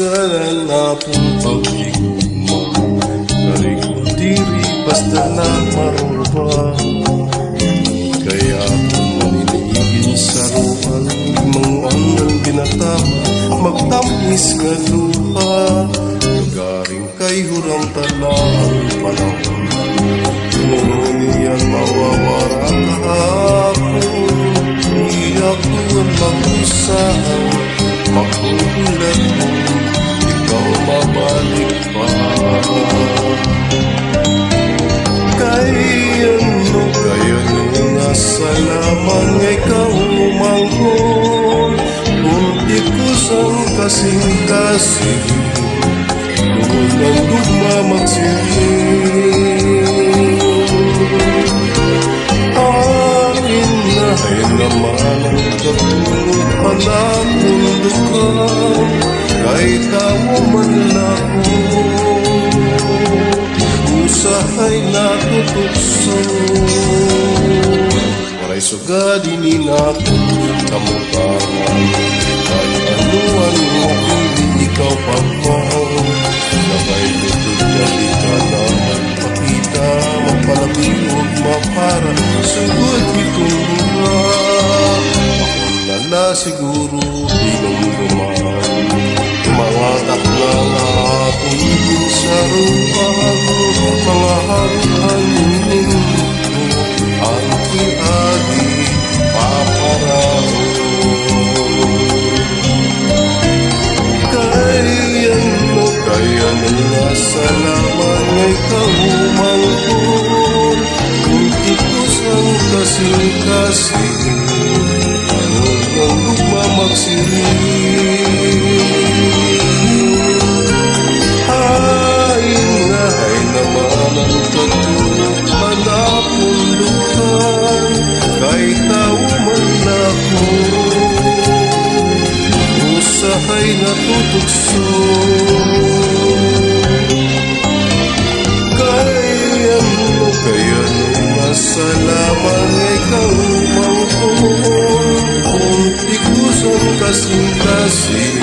kasgaran akong pag-igman. Karikong diri basta na marulpa. Kaya kung maniligin sa ruhan, manguan ng binatama, magtamis nga luha. Lugaring kay hurang talang panahon, ngunit niyan mawawara kahapon. Iyak ko ang mag-usahan, makulat mo, ikaw mabalik pa. Kaya nasa lamang ikaw umangkon, kunti ko sang kasing-kasing, doon ang dugma magsiling. Amin na ay naman ang katulog panapundukan, kahit tawo man lako, usahay natutukso. Waray sugadinin ako kamutangan, kahit anuan mo hindi ikaw pagmahal. Sabay tutod na di ka naman pakita, magpalabiyog mapara, sugod itong luha. Ako na siguro dinumduman, tumangatak na nga akong sa rupan. Mga hanghanin ang kiadi paparao. Kaya nga sa laman ay kahumangkon, kunti ko sang kasing-kasing, anong ang lugma magsiling. Ay naman ang katulog panapundukan, kahit tao man ako, usahay natutugso. Kaya nung nasa lamang ikaw umangkon, kunti ko sang kasing-kasing,